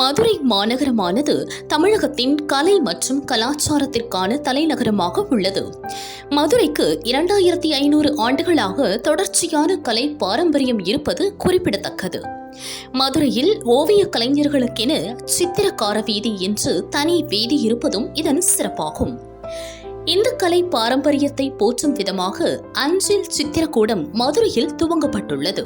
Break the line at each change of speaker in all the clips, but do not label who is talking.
மதுரை மாநகரமானது தமிழகத்தின் கலை மற்றும் கலாச்சாரத்திற்கான தலைநகரமாக உள்ளது. மதுரைக்கு 2500 ஆண்டுகளாக தொடர்ச்சியான கலை பாரம்பரியம் இருப்பது குறிப்பிடத்தக்கது. மதுரையில் ஓவிய கலைஞர்களுக்கென சித்திரக்கார வீதி என்று தனி வீதி இருப்பதும் இதன் சிறப்பாகும். இந்த கலை பாரம்பரியத்தை போற்றும் விதமாக அஞ்சில் சித்திரக்கூடம் மதுரையில் துவங்கப்பட்டுள்ளது.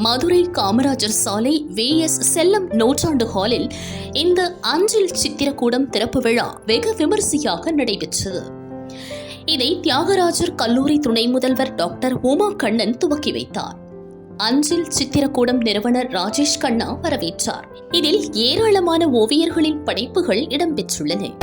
மதுரை காமராஜர் சாலை VS செல்லம் நூற்றாண்டு ஹாலில் இந்த அஞ்சில் சித்திரக்கூடம் திறப்பு விழா வெகு விமரிசையாக நடைபெற்றது. இதை தியாகராஜர் கல்லூரி துணை முதல்வர் டாக்டர் உமா கண்ணன் துவக்கி வைத்தார். அஞ்சில் சித்திரக்கூடம் நிறுவனர் ராஜேஷ் கண்ணா வரவேற்றார். இதில் ஏராளமான ஓவியர்களின் படைப்புகள் இடம்பெற்றுள்ளன.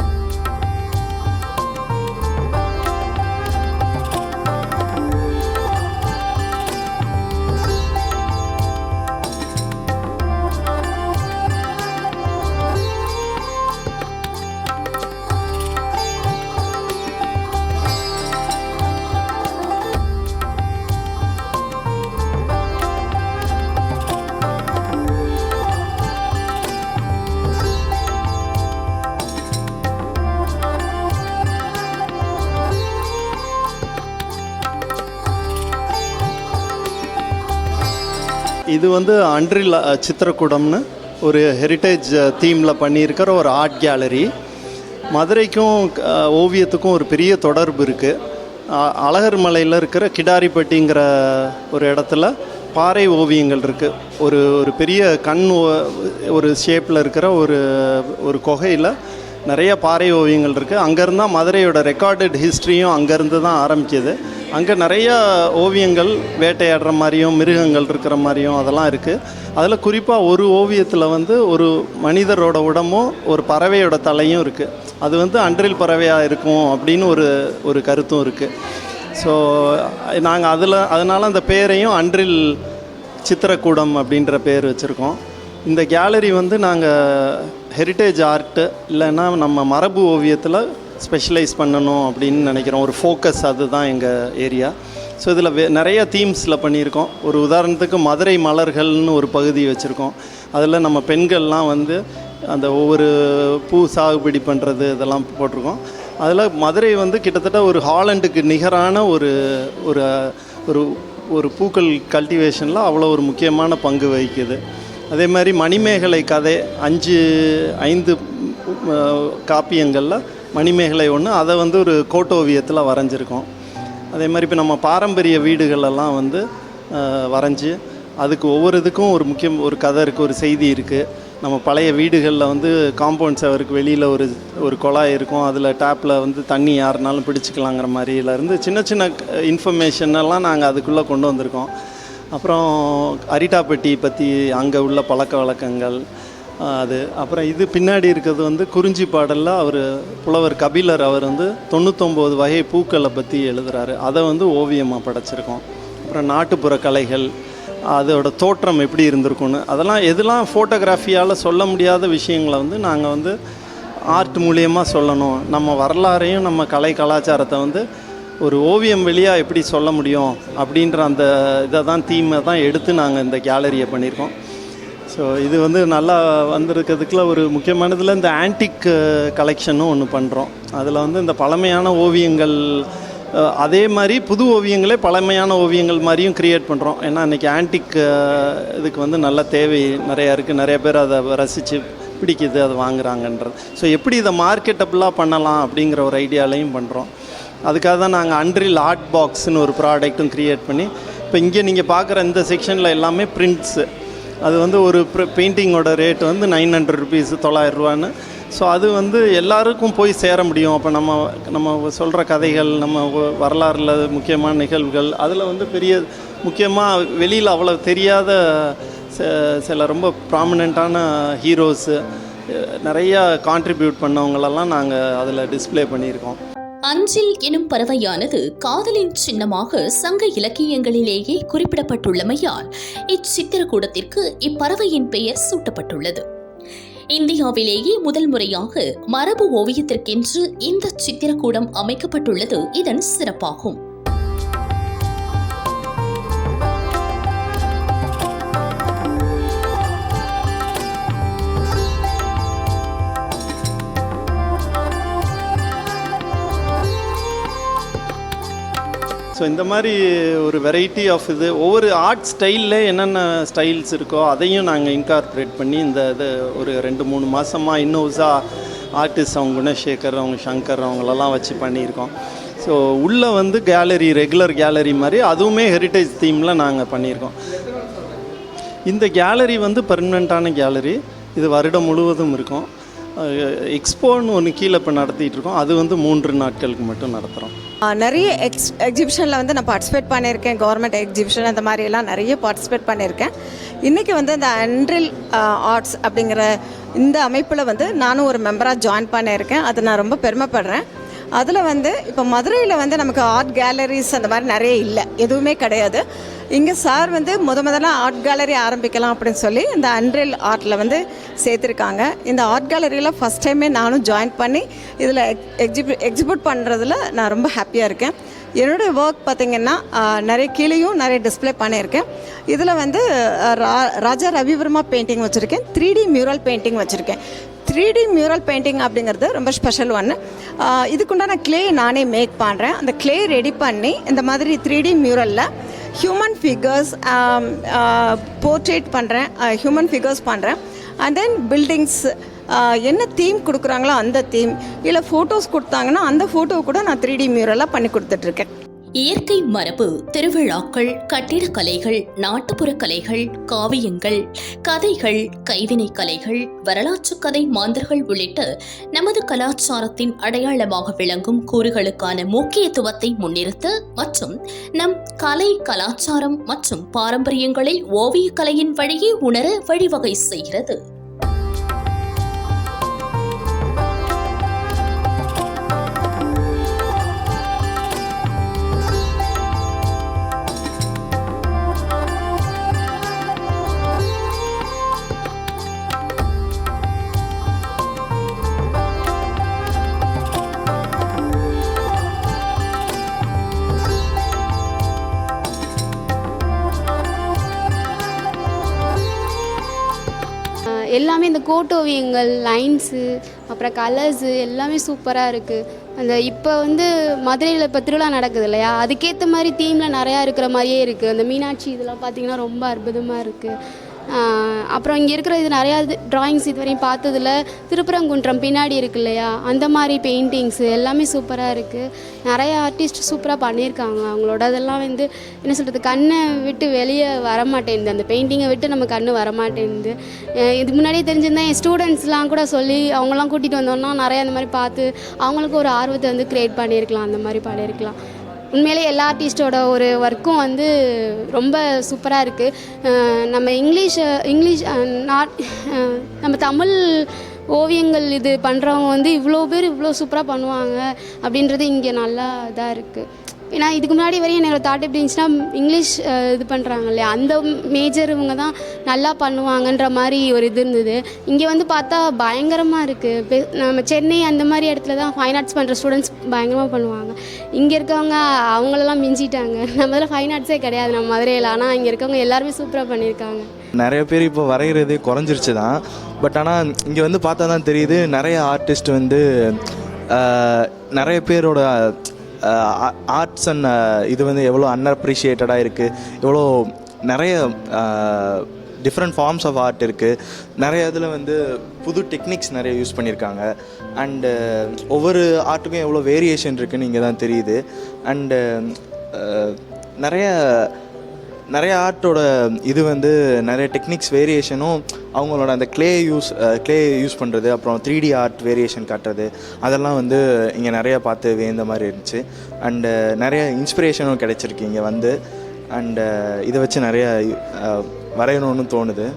இது அன்றில் சித்திரக்கூடம்னு ஒரு ஹெரிட்டேஜ் தீமில் பண்ணியிருக்கிற ஒரு ஆர்ட் கேலரி. மதுரைக்கும் ஓவியத்துக்கும் ஒரு பெரிய தொடர்பு இருக்குது. அழகர் மலையில் இருக்கிற கிடாரிப்பட்டிங்கிற ஒரு இடத்துல பாறை ஓவியங்கள் இருக்குது. ஒரு பெரிய கண் ஒரு ஷேப்பில் இருக்கிற ஒரு குகையில் நிறைய பாறை ஓவியங்கள் இருக்குது. அங்கேருந்து தான் மதுரையோட ரெக்கார்டட் ஹிஸ்ட்ரியும் அங்கேருந்து தான் ஆரம்பிக்குது. அங்கே நிறைய ஓவியங்கள் வேட்டையாடுற மாதிரியும் மிருகங்கள் இருக்கிற மாதிரியும் அதெல்லாம் இருக்குது. அதில் குறிப்பாக ஒரு ஓவியத்தில் ஒரு மனிதரோட உடம்பும் ஒரு பறவையோட தலையும் இருக்குது. அது அன்றில் பறவையாக இருக்கும் அப்படின்னு ஒரு கருத்தும் இருக்குது. ஸோ நாங்கள் அதனால் அந்த பேரையும் அன்றில் சித்திரக்கூடம் அப்படின்ற பேர் வச்சுருக்கோம். இந்த கேலரி நாங்கள் ஹெரிட்டேஜ் ஆர்ட்டு இல்லைன்னா நம்ம மரபு ஓவியத்தில் ஸ்பெஷலைஸ் பண்ணணும் அப்படின்னு நினைக்கிறோம். ஒரு ஃபோக்கஸ் அதுதான் எங்கள் ஏரியா. ஸோ இதில் நிறைய தீம்ஸில் பண்ணியிருக்கோம். ஒரு உதாரணத்துக்கு மதுரை மலர்கள்னு ஒரு பகுதி வச்சுருக்கோம். அதில் நம்ம பெண்கள்லாம் அந்த ஒவ்வொரு பூ சாகுபடி பண்ணுறது இதெல்லாம் போட்டிருக்கோம். அதில் மதுரை கிட்டத்தட்ட ஒரு ஹாலண்டுக்கு நிகரான ஒரு ஒரு ஒரு பூக்கள் கல்டிவேஷனில் அவ்வளோ ஒரு முக்கியமான பங்கு வகிக்குது. அதே மாதிரி மணிமேகலை கதை 5 காப்பியங்களில் மணிமேகலை ஒன்று, அதை ஒரு கோட்டோவியத்தில் வரைஞ்சிருக்கோம். அதே மாதிரி இப்போ நம்ம பாரம்பரிய வீடுகளெல்லாம் வரைஞ்சி அதுக்கு ஒவ்வொரு இதுக்கும் ஒரு கதை இருக்குது, ஒரு செய்தி இருக்குது. நம்ம பழைய வீடுகளில் காம்பவுண்ட் சவருக்கு வெளியில் ஒரு குழாய் இருக்கும். அதில் டேப்பில் தண்ணி யாருனாலும் பிடிச்சிக்கலாங்கிற மாதிரிலேருந்து சின்ன சின்ன இன்ஃபர்மேஷனெல்லாம் நாங்கள் அதுக்குள்ளே கொண்டு வந்திருக்கோம். அப்புறம் அரிட்டாப்பட்டி பற்றி அங்கே உள்ள பழக்க வழக்கங்கள் அப்புறம் இது பின்னாடி இருக்கிறது குறிஞ்சி பாடலில் புலவர் கபிலர் அவர் 99 வகை பூக்களை பற்றி எழுதுகிறாரு. அதை ஓவியமாக படைச்சிருக்கோம். அப்புறம் நாட்டுப்புற கலைகள் அதோட தோற்றம் எப்படி இருந்திருக்குன்னு எதெல்லாம் ஃபோட்டோகிராஃபியால் சொல்ல முடியாத விஷயங்களை நாங்கள் ஆர்ட் மூலியமாக சொல்லணும். நம்ம வரலாறையும் நம்ம கலை கலாச்சாரத்தை ஒரு ஓவியம் வழியாக எப்படி சொல்ல முடியும் அப்படின்ற அந்த தீமை தான் எடுத்து நாங்கள் இந்த கேலரியை பண்ணியிருக்கோம். ஸோ இது நல்லா வந்திருக்கிறதுக்குள்ள ஒரு முக்கியமானதில் இந்த ஆன்டிக் கலெக்ஷனும் ஒன்று பண்ணுறோம். அதில் இந்த பழமையான ஓவியங்கள் அதே மாதிரி புது ஓவியங்களே பழமையான ஓவியங்கள் மாதிரியும் க்ரியேட் பண்ணுறோம். ஏன்னா இன்றைக்கி ஆன்டிக் இதுக்கு நல்ல தேவை நிறையா இருக்குது. நிறைய பேர் அதை ரசித்து பிடிக்குது, அதை வாங்குகிறாங்கன்றது. ஸோ எப்படி இதை மார்க்கெட்டபுளாக பண்ணலாம் அப்படிங்கிற ஒரு ஐடியாலையும் பண்ணுறோம். அதுக்காக தான் நாங்கள் அன்றில் ஆர்ட் பாக்ஸ்னு ஒரு ப்ராடக்ட்டும் க்ரியேட் பண்ணி இப்போ இங்கே நீங்கள் பார்க்குற இந்த செக்ஷனில் எல்லாமே பிரிண்ட்ஸு. அது ஒரு பெயிண்டிங்கோட ரேட் 900 ருபீஸ், 900 ரூபான்னு. ஸோ அது எல்லாருக்கும் போய் சேர முடியும். அப்போ நம்ம சொல்கிற கதைகள், நம்ம வரலாறில் முக்கியமான நிகழ்வுகள், அதில் பெரிய முக்கியமாக வெளியில் அவ்வளோ தெரியாத சில ரொம்ப ப்ராமினெண்ட்டான ஹீரோஸு நிறையா கான்ட்ரிபியூட் பண்ணவங்களெல்லாம் நாங்கள் அதில் டிஸ்பிளே பண்ணியிருக்கோம்.
அஞ்சில் எனும் பறவையானது காதலின் சின்னமாக சங்க இலக்கியங்களிலேயே குறிப்பிடப்பட்டுள்ளமையால் இச்சித்திரக்கூடத்திற்கு இப்பறவையின் பெயர் சூட்டப்பட்டுள்ளது. இந்தியாவிலேயே முதல் முறையாக மரபு ஓவியத்திற்கென்று இந்த சித்திரக்கூடம் அமைக்கப்பட்டுள்ளது இதன் சிறப்பாகும்.
ஸோ இந்த மாதிரி ஒரு வெரைட்டி ஆஃப் இது ஒவ்வொரு ஆர்ட் ஸ்டைலில் என்னென்ன ஸ்டைல்ஸ் இருக்கோ அதையும் நாங்கள் இன்கார்பரேட் பண்ணி இந்த இது ஒரு 2-3 மாதமாக இன்னோஸாக ஆர்டிஸ்ட் அவங்க குணசேகர் அவங்க சங்கர் அவங்களெல்லாம் வச்சு பண்ணியிருக்கோம். ஸோ உள்ளே வந்து கேலரி ரெகுலர் கேலரி மாதிரி அதுவுமே ஹெரிட்டேஜ் தீமில் நாங்கள் பண்ணியிருக்கோம். இந்த கேலரி வந்து பெர்மனண்ட்டான கேலரி, இது வருடம் முழுவதும் இருக்கும். எக்ஸ்போன்னு ஒன்று கீழே இப்போ நடத்திட்டு இருக்கோம், அது வந்து 3 நாட்களுக்கு மட்டும் நடத்துகிறோம்.
நிறைய எக்ஸிபிஷனில் வந்து நான் பார்ட்டிசிபேட் பண்ணியிருக்கேன். கவர்மெண்ட் எக்ஸிபிஷன் அந்த மாதிரியெல்லாம் நிறைய பார்ட்டிசிபேட் பண்ணியிருக்கேன். இன்றைக்கி வந்து இந்த அன்ரில் ஆர்ட்ஸ் அப்படிங்கிற இந்த அமைப்பில் வந்து நானும் ஒரு மெம்பராக ஜாயின் பண்ணியிருக்கேன். அது நான் ரொம்ப பெருமைப்படுறேன். அதில் வந்து இப்போ மதுரையில் வந்து நமக்கு ஆர்ட் கேலரிஸ் அந்த மாதிரி நிறைய இல்லை, எதுவுமே கிடையாது. இங்கே சார் வந்து முதல்ல ஆர்ட் கேலரி ஆரம்பிக்கலாம் அப்படின்னு சொல்லி இந்த அன்ரில் ஆர்ட்டில் வந்து சேர்த்துருக்காங்க. இந்த ஆர்ட் கேலரியில் ஃபஸ்ட் டைமே நானும் ஜாயின் பண்ணி இதில் எக்ஸிபியூட் பண்ணுறதுல நான் ரொம்ப ஹாப்பியாக இருக்கேன். என்னுடைய ஒர்க் பார்த்திங்கன்னா நிறைய கீழேயும் நிறைய டிஸ்பிளே பண்ணியிருக்கேன். இதில் வந்து ராஜா ரவிவர்மா பெயிண்டிங் வச்சுருக்கேன், 3D மியூரல் பெயிண்டிங் வச்சுருக்கேன். 3D மியூரல் பெயிண்டிங் அப்படிங்கிறது ரொம்ப ஸ்பெஷல் ஒன்று. இதுக்குண்டான க்ளே நானே மேக் பண்ணுறேன். அந்த க்ளே ரெடி பண்ணி இந்த மாதிரி 3D மியூரலில் ஹியூமன் ஃபிகர்ஸ் போர்ட்ரேட் பண்ணுறேன், ஹியூமன் ஃபிகர்ஸ் பண்ணுறேன். அண்ட் தென் பில்டிங்ஸ் என்ன தீம் கொடுக்குறாங்களோ அந்த தீம், இல்லை ஃபோட்டோஸ் கொடுத்தாங்கன்னா அந்த ஃபோட்டோ கூட நான் 3D மியூரலாக பண்ணி கொடுத்துட்ருக்கேன்.
இயற்கை மரபு, திருவிழாக்கள், கட்டிடக்கலைகள், நாட்டுப்புற கலைகள், காவியங்கள், கதைகள், கைவினை கலைகள், வரலாற்று கதை மாந்தர்கள் உள்ளிட்ட நமது கலாச்சாரத்தின் அடையாளமாக விளங்கும் கூறுகளுக்கான முக்கியத்துவத்தை முன்னிறுத்த மற்றும் நம் கலை, கலாச்சாரம் மற்றும் பாரம்பரியங்களை ஓவியக்கலையின் வழியே உணர வழிவகை செய்கிறது.
எல்லாமே இந்த கோட்டோவியங்கள், லைன்ஸு, அப்புறம் கலர்ஸு எல்லாமே சூப்பராக இருக்குது. அந்த இப்போ வந்து மதுரையில் இப்போ திருவிழா நடக்குது இல்லையா, அதுக்கேற்ற மாதிரி தீமில் நிறையா இருக்கிற மாதிரியே இருக்குது. அந்த மீனாட்சி இதெல்லாம் பார்த்திங்கன்னா ரொம்ப அற்புதமாக இருக்குது. அப்புறம் இங்கே இருக்கிற இது நிறையா ட்ராயிங்ஸ் இது வரையும் பார்த்ததில் திருப்பரங்குன்றம் பின்னாடி இருக்கு இல்லையா, அந்த மாதிரி பெயிண்டிங்ஸு எல்லாமே சூப்பராக இருக்குது. நிறைய ஆர்டிஸ்ட் சூப்பராக பண்ணியிருக்காங்க. அவங்களோட அதெல்லாம் வந்து என்ன சொல்கிறது, கண்ணை விட்டு வெளியே வரமாட்டேங்குது, அந்த பெயிண்டிங்கை விட்டு நம்ம கண் வரமாட்டேங்குது. இதுக்கு முன்னாடியே தெரிஞ்சிருந்தேன் என் ஸ்டூடெண்ட்ஸ்லாம் கூட சொல்லி அவங்களாம் கூட்டிகிட்டு வந்தோன்னா நிறையா அந்த மாதிரி பார்த்து அவங்களுக்கு ஒரு ஆர்வத்தை வந்து க்ரியேட் பண்ணியிருக்கலாம், அந்த மாதிரி பண்ணியிருக்கலாம். உண்மையிலே எல்லா ஆர்டிஸ்டோட ஒரு ஒர்க்கும் வந்து ரொம்ப சூப்பராக இருக்குது. நம்ம இங்கிலீஷ் நம்ம தமிழ் ஓவியங்கள் இது பண்ணுறவங்க வந்து இவ்வளோ பேர் இவ்வளோ சூப்பராக பண்ணுவாங்க அப்படின்றது இங்கே நல்லா இதாக இருக்குது. ஏன்னா இதுக்கு முன்னாடி வரையும் என்னோட தாட் எப்படி இருந்துச்சுன்னா, இங்கிலீஷ் இது பண்ணுறாங்க இல்லையா, அந்த மேஜர் இவங்க தான் நல்லா பண்ணுவாங்கன்ற மாதிரி ஒரு இது இருந்தது. இங்கே வந்து பார்த்தா பயங்கரமாக இருக்குது. நம்ம சென்னை அந்த மாதிரி இடத்துல தான் ஃபைன் ஆர்ட்ஸ் பண்ணுற ஸ்டூடெண்ட்ஸ் பயங்கரமாக பண்ணுவாங்க. இங்கே இருக்கவங்க அவங்களெல்லாம் மிஞ்சிட்டாங்க. நம்மதில் ஃபைன் ஆர்ட்ஸே கிடையாது நம்ம மதுரையில், ஆனால் இங்கே இருக்கவங்க எல்லாருமே சூப்பராக பண்ணியிருக்காங்க.
நிறைய பேர் இப்போ வரைகிறது குறைஞ்சிருச்சு தான். பட் ஆனால் இங்கே வந்து பார்த்தா தான் தெரியுது, நிறைய ஆர்டிஸ்ட் வந்து நிறைய பேரோட ஆர்ட்ஸ் அண்ட் இது வந்து எவ்வளோ அன்அப்ரிஷியேட்டடாக இருக்குது, எவ்வளோ நிறைய டிஃப்ரெண்ட் ஃபார்ம்ஸ் ஆஃப் ஆர்ட் இருக்குது. நிறைய இதில் வந்து புது டெக்னிக்ஸ் நிறைய யூஸ் பண்ணியிருக்காங்க. அண்டு ஒவ்வொரு ஆர்ட்டுக்கும் எவ்வளோ வேரியேஷன் இருக்குதுன்னு இங்கே தான் தெரியுது. அண்டு நிறைய ஆர்ட்டோட இது வந்து நிறைய டெக்னிக்ஸ் வேரியேஷனும், அவங்களோட அந்த க்ளே யூஸ் பண்ணுறது, அப்புறம் 3D ஆர்ட் வேரியேஷன் காட்டுறது, அதெல்லாம் வந்து இங்கே நிறையா பார்த்து வேந்த மாதிரி இருந்துச்சு. அண்டு நிறைய இன்ஸ்பிரேஷனும் கிடைச்சிருக்கு இங்கே வந்து. அண்டு இதை வச்சு நிறைய வரையணும்னு தோணுது.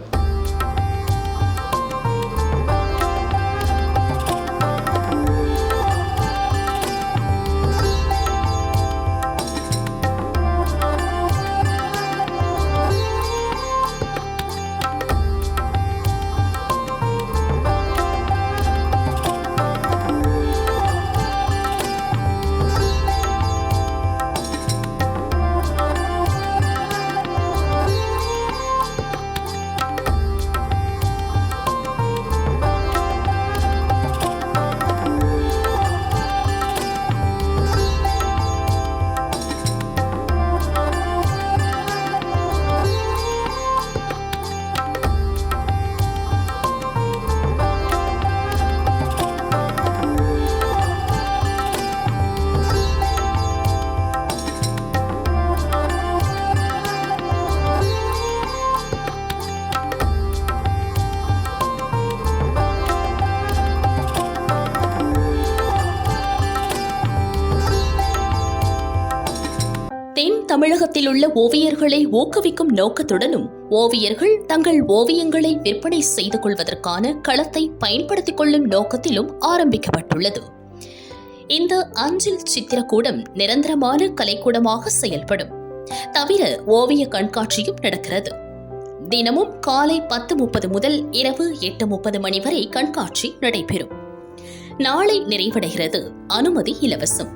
தமிழகத்தில் உள்ள ஓவியர்களை ஊக்குவிக்கும் நோக்கத்துடனும் ஓவியர்கள் தங்கள் ஓவியங்களை விற்பனை செய்து கொள்வதற்கான களத்தை பயன்படுத்திக் கொள்ளும் நோக்கத்திலும் ஆரம்பிக்கப்பட்டுள்ளது. இந்த அஞ்சில் சித்திரக்கூடம் நிரந்தரமான கலைக்கூடமாக செயல்படும். தவிர ஓவிய கண்காட்சியும் நடக்கிறது. தினமும் காலை 10:30 முதல் இரவு 8:30 மணி வரை கண்காட்சி நடைபெறும். நாளை நிறைவடைகிறது. அனுமதி இலவசம்.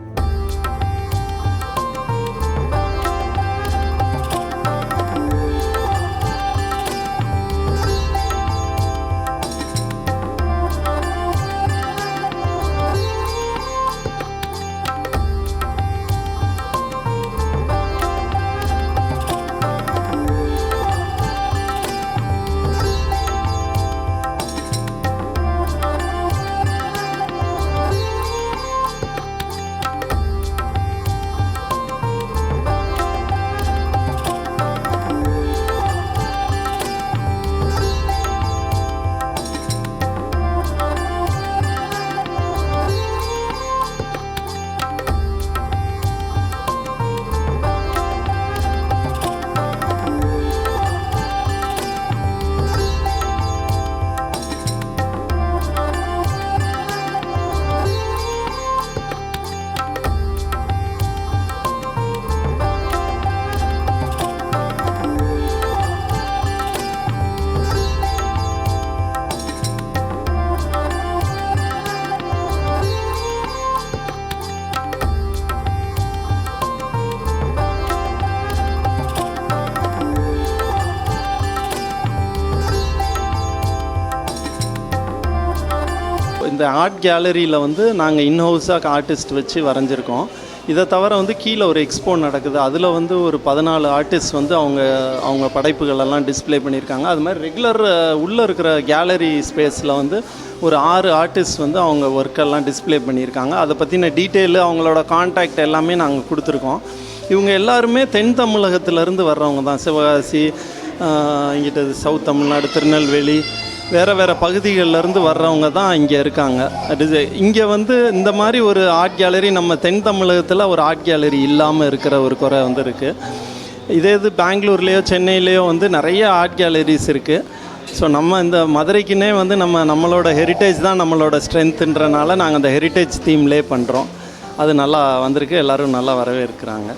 இந்த ஆர்ட் கேலரியில் வந்து நாங்கள் இன்ஹவுஸாக ஆர்டிஸ்ட் வச்சு வரைஞ்சிருக்கோம். இதை தவிர வந்து கீழே ஒரு எக்ஸ்போ நடக்குது. அதில் வந்து ஒரு 14 ஆர்டிஸ்ட் வந்து அவங்க படைப்புகளெல்லாம் டிஸ்ப்ளே பண்ணியிருக்காங்க. அது மாதிரி ரெகுலர் உள்ளே இருக்கிற கேலரி ஸ்பேஸில் வந்து ஒரு 6 ஆர்டிஸ்ட் வந்து அவங்க ஒர்க்கெல்லாம் டிஸ்ப்ளே பண்ணியிருக்காங்க. அதை பற்றின டீட்டெயிலு, அவங்களோட கான்டாக்ட் எல்லாமே நாங்கள் கொடுத்துருக்கோம். இவங்க எல்லாருமே தென் தமிழகத்திலேருந்து வர்றவங்க தான். சிவகாசி, இங்கிட்ட சவுத் தமிழ்நாடு, திருநெல்வேலி, வேறு பகுதிகளிலேருந்து வர்றவங்க தான் இங்கே இருக்காங்க. இங்கே வந்து இந்த மாதிரி ஒரு ஆர்ட் கேலரி நம்ம தென் தமிழகத்தில் ஒரு ஆர்ட் கேலரி இல்லாமல் இருக்கிற ஒரு குறை வந்து இருக்குது. இது பெங்களூர்லேயோ சென்னையிலேயோ வந்து நிறைய ஆர்ட் கேலரிஸ் இருக்குது. ஸோ நம்ம இந்த மதுரைக்குன்னே வந்து நம்மளோட ஹெரிட்டேஜ் தான் நம்மளோட ஸ்ட்ரென்த்துன்றனால நாங்கள் அந்த ஹெரிட்டேஜ் தீம்லேயே பண்ணுறோம். அது நல்லா வந்திருக்கு. எல்லோரும் நல்லா வரவேற்கிறாங்க.